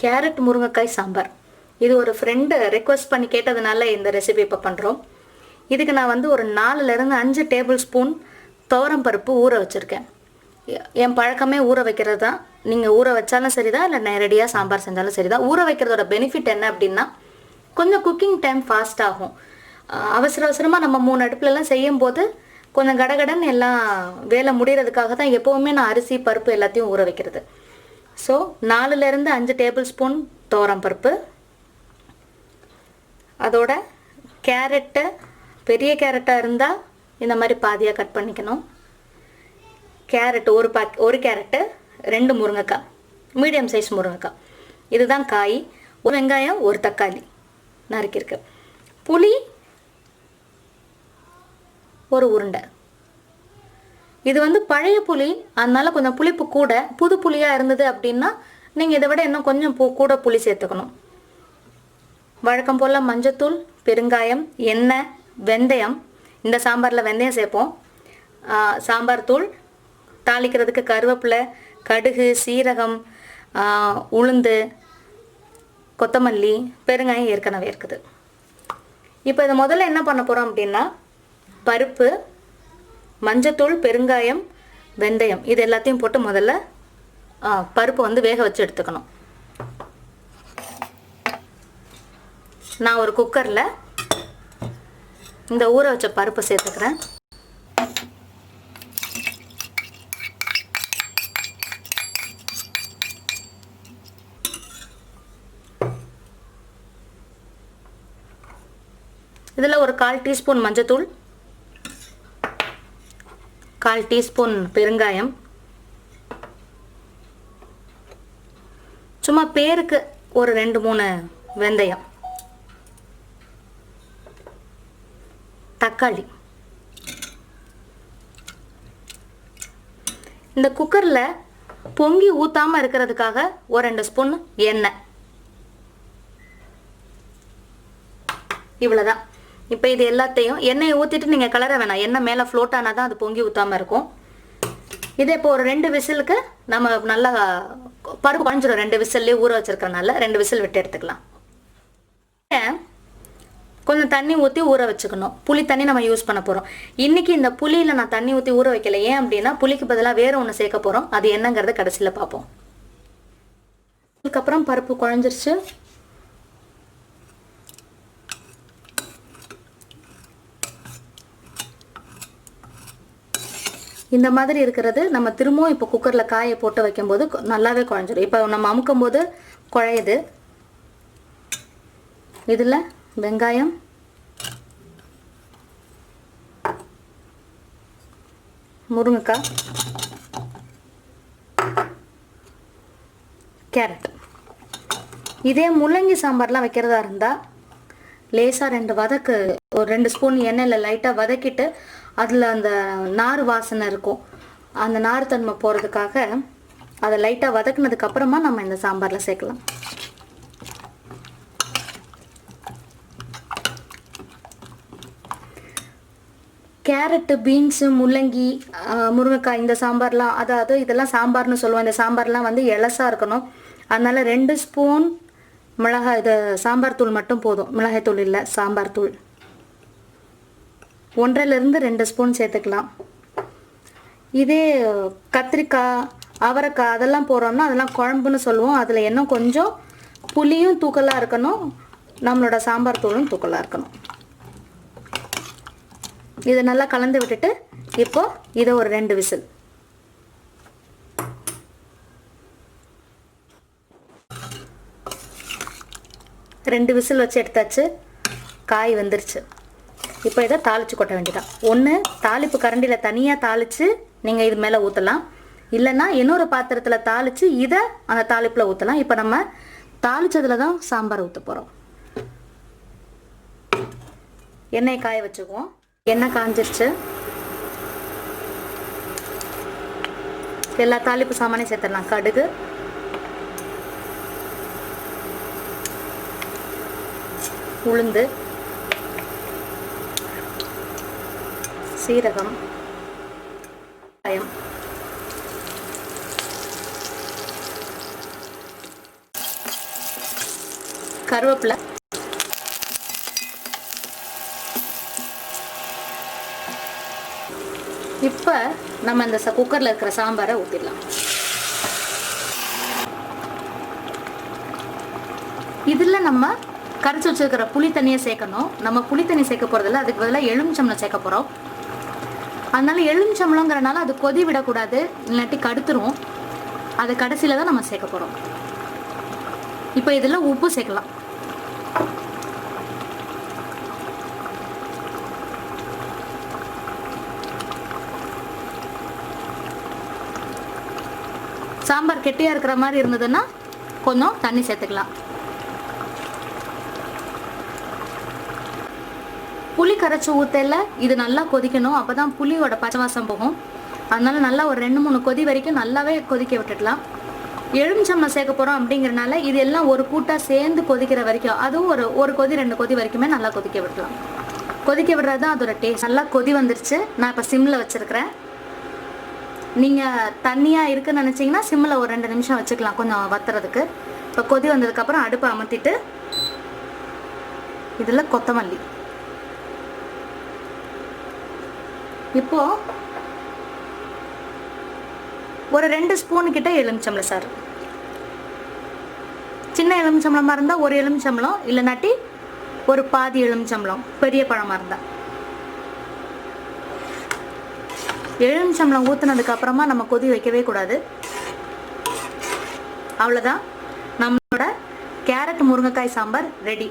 Carrot முருங்கைக்காய் சாம்பார். இது ஒரு ஃப்ரெண்டு ரெக்வஸ்ட் பண்ணி கேட்டதுனால இந்த ரெசிபி இப்போ பண்ணுறோம். இதுக்கு நான் வந்து ஒரு 4லேருந்து 5 டேபிள் ஸ்பூன் துவரம் பருப்பு ஊற வச்சுருக்கேன். என் பழக்கமே ஊற வைக்கிறது தான். நீங்கள் ஊற வச்சாலும் சரிதான், இல்லை நேரடியாக சாம்பார் செஞ்சாலும் சரிதான். ஊற வைக்கிறதோட பெனிஃபிட் என்ன அப்படின்னா, கொஞ்சம் குக்கிங் டைம் ஃபாஸ்ட் ஆகும். அவசர அவசரமாக நம்ம 3 அடுப்புலலாம் செய்யும்போது கொஞ்சம் கடகடன்னு எல்லாம் வேலை முடிகிறதுக்காக தான் எப்போவுமே நான் அரிசி பருப்பு எல்லாத்தையும் ஊற வைக்கிறது. ஸோ 4லேருந்து 5 டேபிள் ஸ்பூன் துவரம் பருப்பு, அதோட கேரட்டு, பெரிய கேரட்டாக இருந்தால் இந்த மாதிரி பாதியாக கட் பண்ணிக்கணும். கேரட் ஒரு கேரட்டு, 2 முருங்கைக்காய், மீடியம் சைஸ் முருங்கைக்காய், இதுதான் காய். ஒரு வெங்காயம், ஒரு தக்காளி நறுக்கிருக்கு. புளி ஒரு உருண்டை. இது வந்து பழைய புளி, அதனால கொஞ்சம் புளிப்பு கூட. புது புளியாக இருந்தது அப்படின்னா நீங்கள் இதை விட இன்னும் கொஞ்சம் கூட புளி சேர்த்துக்கணும். வழக்கம் போல் மஞ்சத்தூள், பெருங்காயம், எண்ணெய், வெந்தயம். இந்த சாம்பாரில் வெந்தயம் சேர்ப்போம். சாம்பார் தூள், தாளிக்கிறதுக்கு கருவேப்பிலை, கடுகு, சீரகம், உளுந்து, கொத்தமல்லி, பெருங்காயம் ஏற்கனவே இருக்குது. இப்போ இதை முதல்ல என்ன பண்ண போகிறோம் அப்படின்னா, பருப்பு, மஞ்சத்தூள், பெருங்காயம், வெந்தயம் இது எல்லாத்தையும் போட்டு முதல்ல பருப்பு வந்து வேக வச்சு எடுத்துக்கணும். நான் ஒரு குக்கரில் இந்த ஊற வச்ச பருப்பு சேர்த்துக்கிறேன். இதில் ஒரு 1/4 டீஸ்பூன் மஞ்சத்தூள், 1/4 டீஸ்பூன் பெருங்காயம், சும்மா பேருக்கு ஒரு 2-3 வெந்தயம், தக்காளி. இந்த குக்கரில் பொங்கி ஊற்றாமல் இருக்கிறதுக்காக ஒரு 2 ஸ்பூன் எண்ணெய். இவ்வளோதான். இப்போ இது எல்லாத்தையும் எண்ணெயை ஊற்றிட்டு நீங்கள் கலர வேணாம். எண்ணெய் மேலே ஃப்ளோட் ஆனால் தான் அது பொங்கி ஊற்றாமல் இருக்கும். இதே இப்போ ஒரு 2 விசிலுக்கு நம்ம நல்லா பருப்பு குழஞ்சிடும். 2 விசில்லே ஊற வச்சுருக்கறனால 2 விசில் விட்டு எடுத்துக்கலாம். கொஞ்சம் தண்ணி ஊற்றி ஊற வச்சுக்கணும். புளி தண்ணி நம்ம யூஸ் பண்ண போகிறோம். இன்றைக்கி இந்த புளியில் நான் தண்ணி ஊற்றி ஊற வைக்கல. ஏன் அப்படின்னா புளிக்கு பதிலாக வேறு ஒன்று சேர்க்க போகிறோம். அது என்னங்கிறத கடைசியில் பார்ப்போம். அதுக்கப்புறம் பருப்பு குழஞ்சிருச்சு. இந்த மாதிரி இருக்கிறது நம்ம திரும்பவும் இப்போ குக்கரில் காயை போட்டு வைக்கும்போது நல்லாவே குழஞ்சிடும். இப்போ நம்ம அமுக்கும் போது குழையுது. இதில் வெங்காயம், முருங்கைக்காய், கேரட். இதே முள்ளங்கி சாம்பார்லாம் வைக்கிறதா இருந்தால் லேசாக 2 வதக்கு, ஒரு 2 ஸ்பூன் எண்ணெயில் லைட்டாக வதக்கிட்டு அதில் அந்த நார் வாசனை இருக்கும். அந்த நார் தன்மை போகிறதுக்காக அதை லைட்டாக வதக்குனதுக்கப்புறமா நம்ம இந்த சாம்பாரில் சேர்க்கலாம். கேரட்டு, பீன்ஸு, முள்ளங்கி, முருங்கைக்காய் இந்த சாம்பார்லாம், அதாவது இதெல்லாம் சாம்பார்னு சொல்லுவோம். இந்த சாம்பார்லாம் வந்து எலசாக இருக்கணும். அதனால் 2 ஸ்பூன் மிளகாய், இது சாம்பார் தூள் மட்டும் போதும். மிளகாய் தூள் இல்லை, சாம்பார் தூள் 1லேருந்து 2 ஸ்பூன் சேர்த்துக்கலாம். இதே கத்திரிக்காய், அவரைக்காய் அதெல்லாம் போடுறோம்னா அதெல்லாம் குழம்புன்னு சொல்லுவோம். அதில் இன்னும் கொஞ்சம் புளியும் தூக்கலாக இருக்கணும், நம்மளோட சாம்பார் தூளும் தூக்கலாக இருக்கணும். இதை நல்லா கலந்து விட்டுட்டு இப்போ இதை ஒரு 2 விசில். ரெண்டு விசில் வச்சு எடுத்தாச்சு. காய் வந்துருச்சு. இப்போ இதை தாளித்து கொட்ட வேண்டியதான். ஒன்று தாளிப்பு கரண்டியில் தனியாக தாளித்து நீங்கள் இது மேலே ஊற்றலாம், இல்லைன்னா இன்னொரு பாத்திரத்தில் தாளித்து இதை அந்த தாளிப்பில் ஊற்றலாம். இப்போ நம்ம தாளித்ததில் தான் சாம்பார் ஊற்ற போகிறோம். எண்ணெய் காய வச்சுக்குவோம். எண்ணெய் காஞ்சிருச்சு. எல்லா தாளிப்பு சாமானையும் சேர்த்துடலாம். கடுகு, உளுந்து, சீரகம், வெங்காயம், கருவேப்பிலை, இப்போ நம்ம இந்த குக்கரில் இருக்கிற சாம்பாரை ஊற்றிடலாம். இதில் நம்ம கரைச்சி வச்சிருக்கிற புளி தண்ணியை சேர்க்கணும். நம்ம புளி தண்ணி சேர்க்க போகிறதில்ல, அதுக்கு பதிலாக எலுமிச்சம்பழம் சேர்க்க போகிறோம். அதனால எலுமிச்சம்பழங்கிறனால அது கொதி விடக்கூடாது, இல்லாட்டி கடுத்துரும். அதை கடைசியில் தான் நம்ம சேர்க்க போகிறோம். இப்போ இதில் உப்பு சேர்க்கலாம். சாம்பார் கெட்டியாக இருக்கிற மாதிரி இருந்ததுன்னா கொஞ்சம் தண்ணி சேர்த்துக்கலாம். புளி கரைச்சி ஊற்றல இது நல்லா கொதிக்கணும். அப்போ தான் புளியோட பச்சை வாசம் போகும். அதனால நல்லா ஒரு 2-3 கொதி வரைக்கும் நல்லாவே கொதிக்க விட்டுடலாம். எலுமிச்சம்பழம் சேர்க்க போகிறோம் அப்படிங்கிறனால இது எல்லாம் ஒரு கூட்டாக சேர்ந்து கொதிக்கிற வரைக்கும், அதுவும் ஒரு கொதி 2 கொதி வரைக்குமே நல்லா கொதிக்க விடலாம். கொதிக்க விடுறது தான் அதோட டேஸ்ட். நல்லா கொதி வந்துருச்சு. நான் இப்போ சிம்மில் வச்சுருக்கிறேன். நீங்கள் தண்ணியாக இருக்குன்னு நினச்சிங்கன்னா சிம்மில் ஒரு 2 நிமிஷம் வச்சுக்கலாம் கொஞ்சம் வத்துறதுக்கு. இப்போ கொதி வந்ததுக்கப்புறம் அடுப்பை அமர்த்திட்டு இதில் கொத்தமல்லி, இப்போ ஒரு 2 ஸ்பூன் கிட்ட எலுமிச்சம்பழம் சாறு. சின்ன எலுமிச்சம்பழமாக இருந்தால் ஒரு எலுமிச்சம்பழம், இல்லைனாட்டி ஒரு பாதி எலுமிச்சம்பழம் பெரிய பழமாக இருந்தால். எலுமிச்சம்பழம் ஊற்றுனதுக்கு அப்புறமா நம்ம கொதி வைக்கவே கூடாது. அவ்வளோதான், நம்மளோட கேரட் முருங்கைக்காய் சாம்பார் ரெடி.